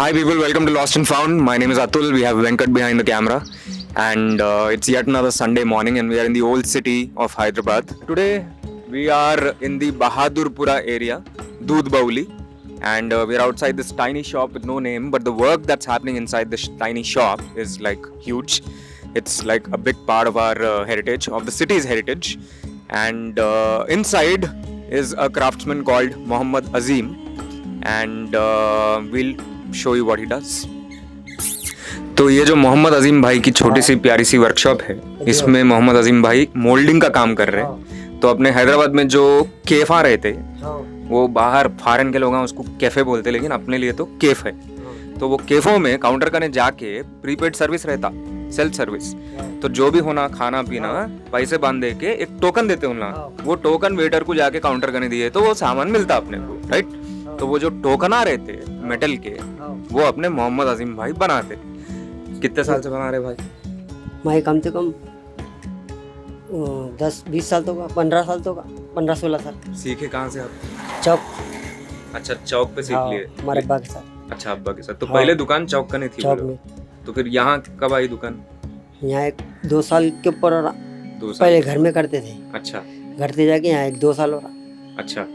Hi people, welcome to Lost and Found. My name is Atul. We have Venkat behind the camera, and it's yet another Sunday morning, and we are in the old city of Hyderabad. Today we are in the Bahadurpura area, Doodh Bauli, and we are outside this tiny shop with no name. But the work that's happening inside this tiny shop is like huge. It's like a big part of our heritage, of the city's heritage, and inside is a craftsman called Mohammad Azim, and we'll show you what he does. तो ये जो मोहम्मद अजीम भाई की छोटी सी प्यारी सी workshop है, इसमें मोहम्मद अजीम भाई मोल्डिंग का काम कर रहे हैं. तो अपने हैदराबाद में जो केफा रहते वो बाहर फॉरेन के लोग हैं उसको कैफे बोलते, लेकिन अपने लिए तो केफ है. तो वो केफों में काउंटर करने जाके प्रीपेड सर्विस रहता, सेल्फ सर्विस. तो जो भी होना खाना पीना पैसे बांध दे के एक टोकन देते उन्ना, वो टोकन वेटर को जाके काउंटर करने दिए तो वो सामान मिलता अपने को, राइट. तो वो जो टोकन आ रहे थे मेटल के, वो अपने मोहम्मद अजीम भाई बनाते. कितने साल से बना रहे भाई? मैं कम से कम 10-20 साल तो का, 15 साल तो का, 15-16 साल. सीखे कहाँ से आप? चौक. अच्छा, चौक पे सीख लिए? हमारे अब्बा के साथ. अच्छा, अब्बा के साथ. तो पहले दुकान चौक का नहीं थी? चौक में. तो फिर यहाँ कब आई दुकान? यहाँ 1-2 साल के ऊपर हो रहा. 2 साल पहले घर में करते थे. अच्छा. घर से जाके यहाँ 1-2 साल हो रहा. अच्छा.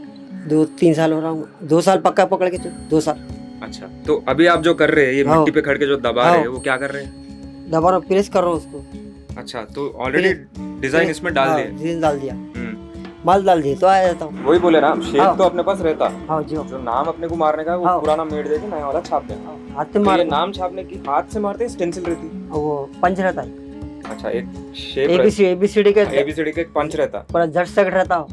2-3 साल हो रहा हूँ. 2 साल पक्का पकड़ के, 2 साल. अच्छा, तो अभी आप जो कर रहे हैं ये मिट्टी पे खड़ के जो दबा रहे हैं वो क्या कर रहे हैं? दबा रहा हूँ, प्रेस कर रहा हूँ उसको. अच्छा, तो ऑलरेडी डिजाइन इसमें डाल दिया? डिजाइन डाल दिया, माल डाल दिए तो आ जाता हूँ. वही बोले ना, शेप तो अपने पास रहता. हाँ जी. जो नाम अपने को मारने का वो पुराना मेड देके नया वाला छाप दे. हाथ से तो मार. ये नाम छापने की हाथ से मारते हैं, स्टेंसिल रहती? वो पंच रहता है. अच्छा, एक शेप एबीसीडी का एक पंच रहता, पूरा जट तक रहता हो.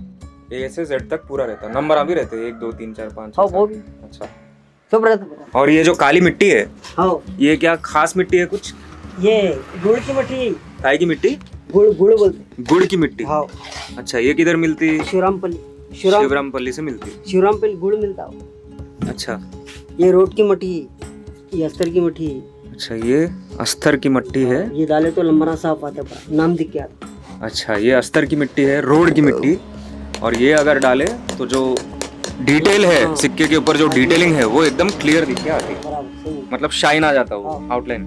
ए से जेड तक पूरा रहता. नंबर अभी रहते 1 2 3 4 5. हाँ वो भी. अच्छा, सब रहता. और ये जो काली मिट्टी है, हाँ ये क्या खास मिट्टी है कुछ? ये गुड़ की मिट्टी. काय की मिट्टी? गुड़ बोलते. गुड़ की मिट्टी. हाँ. अच्छा, ये किधर मिलती? शिवरामपल्ली से मिलती. शिवरामपल्ली गुड़ मिलता हो. अच्छा, ये रोड की मिट्टी, ये अस्तर की मिट्टी. अच्छा, ये अस्तर की मिट्टी है. ये डाले तो लंबरा साफ आता है, नाम दिख के आता. अच्छा, ये अस्तर की मिट्टी है, रोड की मिट्टी. और ये अगर डाले तो जो डिटेल है सिक्के के ऊपर, जो डिटेलिंग है वो एकदम क्लियर दिख के आती, मतलब शाइन आ जाता वो आउटलाइन.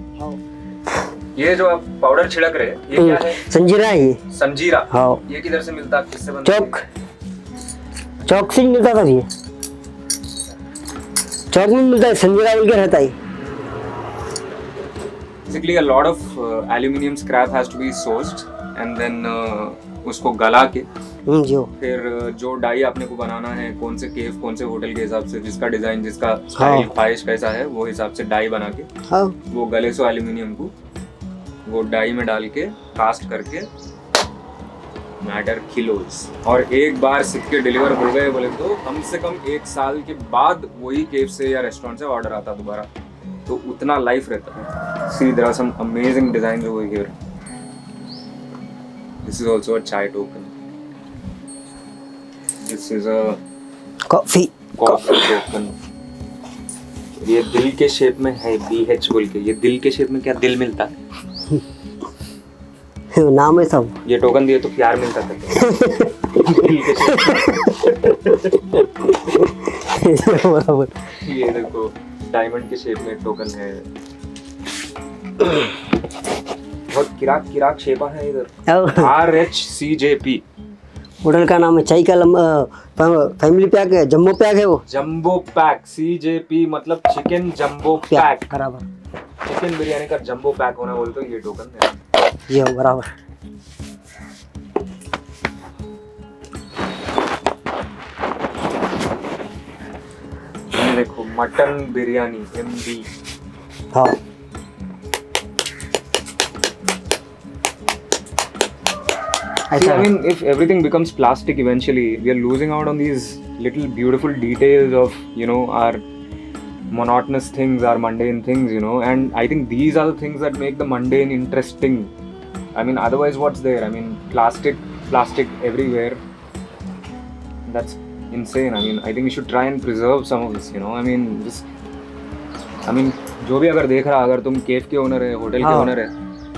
ये जो आप पाउडर छिड़क रहे हैं ये क्या है? संजीरा है ये. संजीरा. हाँ. ये किधर से मिलता है, किससे बनता है? चौक से मिलता था ये. चौक में मिलता है, संजीरा बोल के रहता है. Basically, a lot of aluminium scrap has to be sourced and then उसको गला के जो फिर जो डाई आपने को बनाना है, कौन से केफ कौन से होटल के हिसाब से, जिसका डिजाइन जिसका स्टाइल ख्वाहिश कैसा है वो हिसाब से डाई बना के, हाँ, वो गले से एल्यूमिनियम को वो डाई में डाल के कास्ट करके मैटर किलोज. और एक बार सिक्के डिलीवर हो गए बोले तो कम से कम 1 साल के बाद वही केफ से या रेस्टोरेंट से ऑर्डर आता दोबारा, तो उतना लाइफ रहता है. See, there are some amazing designs over here. This is also a chai token. This is a coffee token. ये दिल के शेप में है, BH बोल के. ये दिल के शेप में क्या दिल मिलता है? नाम है सब. ये टोकन दिए तो प्यार मिलता था. दिल के शेप. बराबर. ये देखो डायमंड के शेप में टोकन है. बहुत किराक शेपा है इधर. RHCJP होटल का नाम है. चाय का फैमिली पैक है, जम्बो पैक है वो. Jumbo pack. CJP मतलब चिकन जंबो पैक. बराबर. चिकन बिरयानी का जंबो पैक होना बोलते तो ये टोकन है. ये बराबर. ये देखो मटन बिरयानी MB. हाँ. See, I mean, if everything becomes plastic eventually, we are losing out on these little beautiful details of, you know, our monotonous things, our mundane things, you know, and I think these are the things that make the mundane interesting. I mean, otherwise what's there? I mean, plastic everywhere. That's insane. I mean, I think we should try and preserve some of this, you know. I mean, जो भी अगर देख रहा, अगर तुम केफ के owner है, hotel के ओनर है,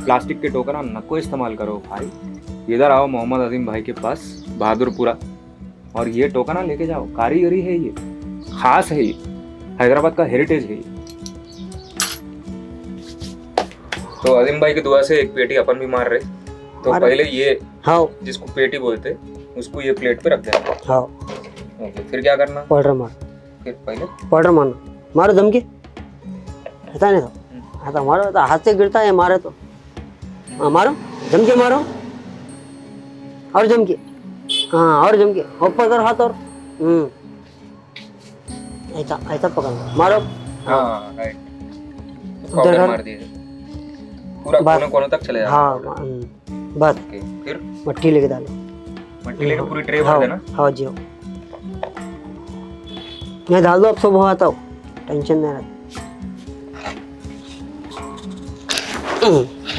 प्लास्टिक के टोकन नको इस्तेमाल करो भाई. इधर आओ मोहम्मद अजीम भाई के पास बहादुरपुरा, और ये टोकना लेके जाओ. कारीगरी है, ये खास है, ये हैदराबाद का हेरिटेज है. तो अजीम भाई की दुआ से एक पेटी अपन भी मार रहे, तो मारे। पहले ये हाँ जिसको पेटी बोलते उसको ये प्लेट पे रख देना। हाँ ओके, फिर क्या करना? पाउडर मार, फिर पहले पाउडर मारना, मारो जम के, ऐसा नहीं तो ऐसा मारो तो हाथ से गिरता है, मारे तो हाँ मारो, जम के मारो, और जम के, हाँ और जम के, ऊपर करो हाथ और ऐसा ऐसा पकड़ना, मारो। हाँ राइट, उधर पाउडर कर। मार दिए, पूरा बस। कोने कोने तक चले जाना। हाँ बस ओके, फिर मट्टी लेके डालो, मट्टी लेके पूरी ट्रे भर हाँ देना। हाँ जी हाँ, मैं डाल दो, अब सब आता हो, टेंशन नहीं रहती।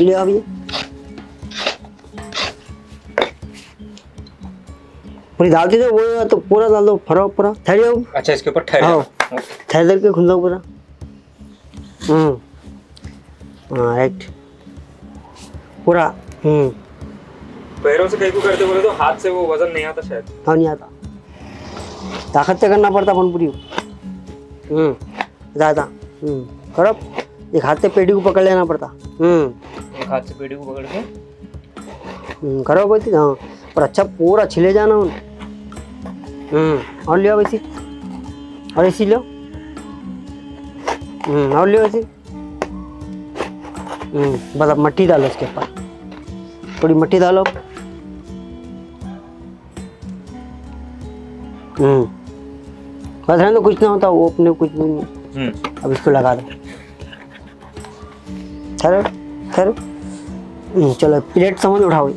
ले अब ये पूरी डालती तो वो तो पूरा डाल दो, फरो पूरा थैली हो। अच्छा, इसके ऊपर ठहर हाँ जाना। थैली दर के खुल दो पूरा। हाँ राइट पूरा। पैरों से कहीं को करते बोले तो हाथ से वो वजन नहीं आता शायद। हाँ नहीं आता, ताकत से करना पड़ता अपन पूरी। ज़्यादा करो, एक हाथ से पेटी को पकड़ लेना पड़ता। एक हाथ से पेटी को पकड़ के करो वैसे, हाँ पर अच्छा पूरा छिले जाना उन। और लियो वैसे, और ऐसी लो, और लियो वैसे। बस अब मट्टी डालो इसके ऊपर, थोड़ी मट्टी डालो। बस रहने दो, कुछ ना होता वो अपने, कुछ भी नहीं। अब इसको लगा दो, ठहरो ठहरो। चलो प्लेट समझ उठाओ,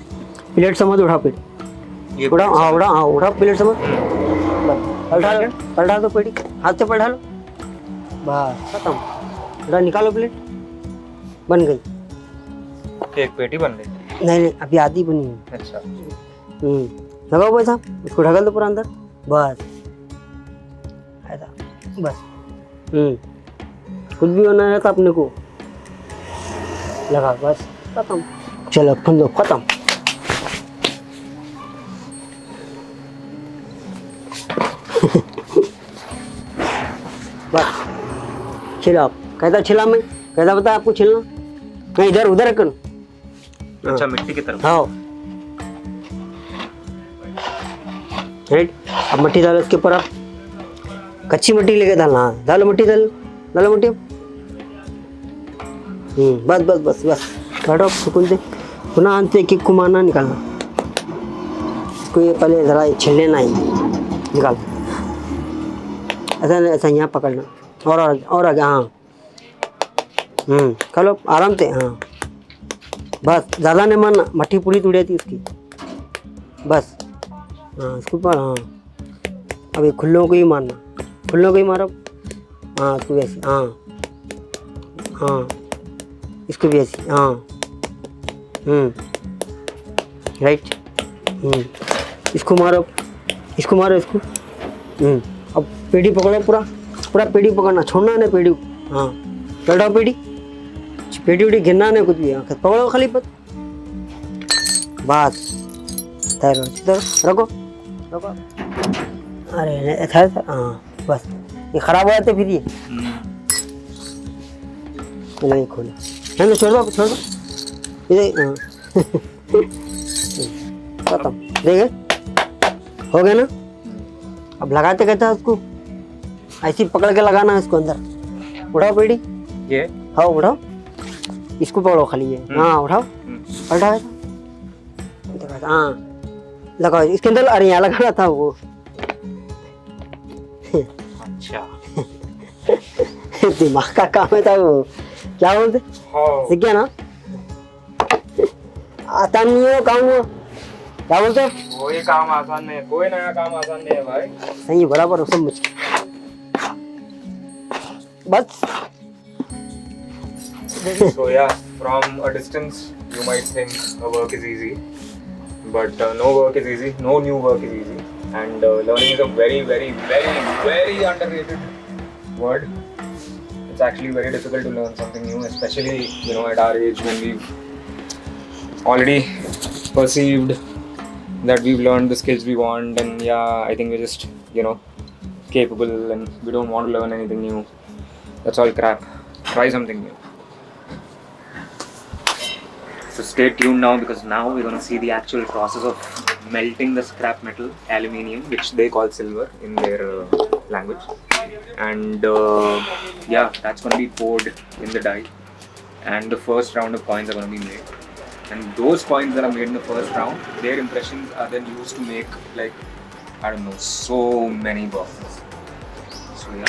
प्लेट समझ उठाओ, पेटी उठाओ, हाँ उठाओ, हाँ उठाओ प्लेट समझ, पलटा लो, पलटा दो पेटी, हाथ से पलटा लो, बस खत्म। उठा निकालो प्लेट, बन गई। एक पेटी बन गई। नहीं नहीं अभी आधी बनी है। अच्छा, लगाओ भाई साहब, इसको ढकल दो पूरा अंदर, बस ऐसा, बस कुछ भी होना रहता अपने को, लगा बस खत्म। चलो खुल दो, खत्म। बस छिला आप, कैसा छिला मैं, कैसा बता आपको छिलना, मैं इधर उधर करूँ। अच्छा मिट्टी की तरफ। हाँ राइट, अब मट्टी डालो इसके ऊपर, आप कच्ची मट्टी लेके डालना, हाँ डालो मट्टी, डालो मट्टी अब। बस बस बस बस काटो, सुकून से पुनः अंत एक एक को मारना, निकालना इसको, ये पहले ज़रा छिल लेना ही, निकाल ऐसा नहीं, ऐसा यहाँ पकड़ना, और आगे, हाँ चलो आराम से, हाँ बस ज़्यादा नहीं मारना, मट्टी पूरी टूटी थी उसकी, बस हाँ इसके ऊपर, हाँ अब ये खुल्लों को ही मारना, खुल्लों को ही मारो, हाँ इसको भी ऐसे, हाँ हाँ इसको भी ऐसे, हाँ राइट, इसको मारो, इसको मारो, इसको अब पेड़ी पकड़ो, पूरा पूरा पेड़ी पकड़ना, छोड़ना नहीं पेड़ी को, हाँ पलटाओ पेड़ी, पेटी उटी गिरना नहीं कुछ भी, पकड़ो खाली बस ठहरो, रखो रखो, अरे ठहर, हाँ बस ये खराब हो जाते फिर ये नहीं खोलो, नहीं छोड़ दो, छोड़ दो इधर, हाँ खत्म, देखे हो गया ना। अब लगाते कहते हैं उसको ऐसे पकड़ के लगाना है इसको अंदर, उठाओ पेड़ी, ये हाँ उठाओ, इसको पकड़ो खाली ये, हाँ उठाओ, पलटाओ, हाँ लगाओ इसके अंदर, अरे यहाँ लगाना था वो। अच्छा, दिमाग का काम है था वो, क्या बोलते, सीख गया ना, आता नहीं है काम वो, क्या बोलते, कोई काम आसान नहीं है, कोई नया काम आसान नहीं है भाई। सही है, बराबर हो सब मुझे, बस। So yeah, from a distance you might think a work is easy, but no work is easy, no new work is easy, and learning is a very very very very underrated word. It's actually very difficult to learn something new, especially at our age when we've already perceived that we've learned the skills we want, and yeah, I think we're just capable and we don't want to learn anything new. That's all crap. Try something new. So stay tuned now, because now we're going to see the actual process of melting the scrap metal aluminium, which they call silver in their language. And yeah, that's going to be poured in the die. And the first round of coins are going to be made. And those coins that are made in the first round, their impressions are then used to make, like, I don't know, so many boxes. So yeah.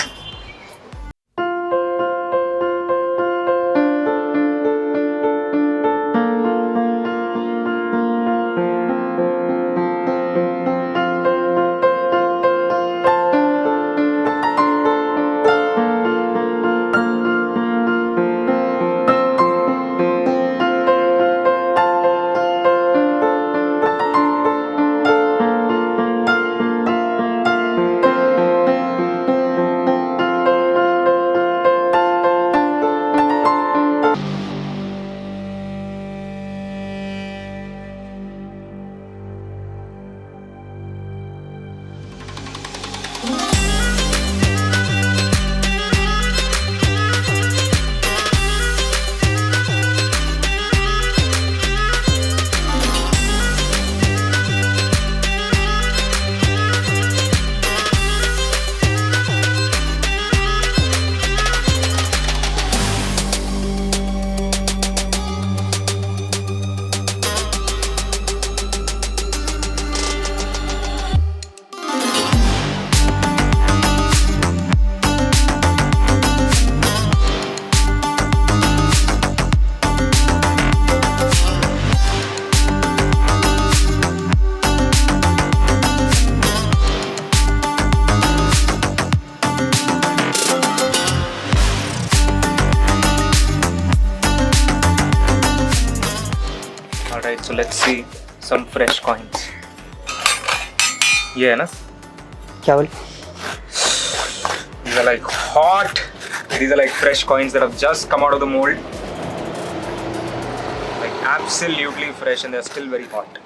Alright, so let's see some fresh coins. Yeah, na? क्या बोले? These are like hot. These are like fresh coins that have just come out of the mold. Like absolutely fresh, and they're still very hot.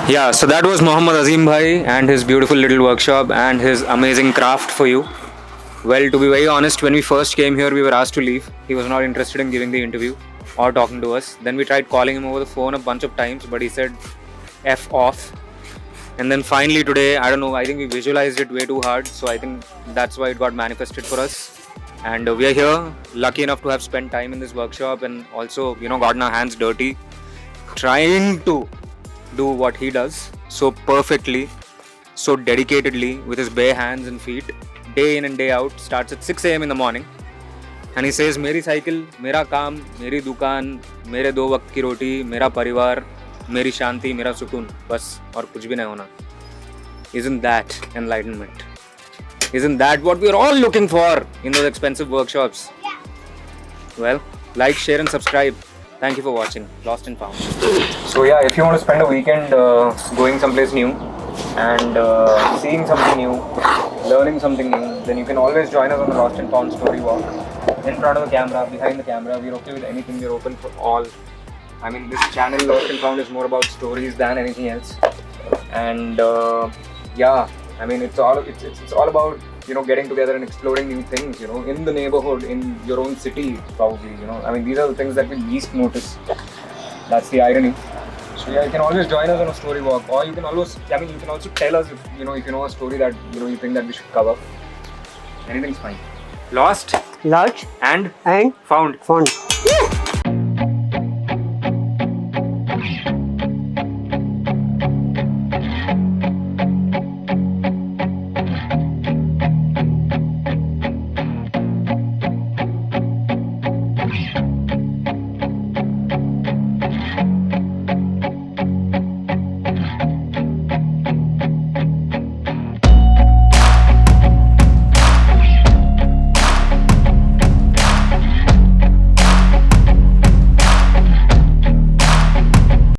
Yeah, so that was Mohammad Azim Bhai and his beautiful little workshop and his amazing craft for you. Well, to be very honest, when we first came here, we were asked to leave. He was not interested in giving the interview or talking to us. Then we tried calling him over the phone a bunch of times, but he said F off. And then finally today, I don't know, I think we visualized it way too hard. So I think that's why it got manifested for us. And we are here, lucky enough to have spent time in this workshop and also, gotten our hands dirty, trying to do what he does so perfectly, so dedicatedly, with his bare hands and feet, day in and day out. Starts at 6 a.m. in the morning. And he says, मेरी cycle, मेरा काम, मेरी दुकान, मेरे 2 वक्त की रोटी, मेरा परिवार, मेरी शांति, मेरा सुकून, बस और कुछ भी नहीं होना. Isn't that enlightenment? Isn't that what we're all looking for in those expensive workshops? Well, like, share and subscribe. Thank you for watching Lost and Found. So yeah, if you want to spend a weekend going someplace new and seeing something new, learning something new, then you can always join us on the Lost and Found story walk. In front of the camera, behind the camera, we're okay with anything, we're open for all. I mean, this channel Lost and Found is more about stories than anything else. And yeah, I mean, it's all about, getting together and exploring new things, in the neighborhood, in your own city, probably, I mean, these are the things that we least notice. That's the irony. So yeah, you can always join us on a story walk, or you can always, you can also tell us if you know a story that, you think that we should cover. Anything's fine. Lost Large and and found. font.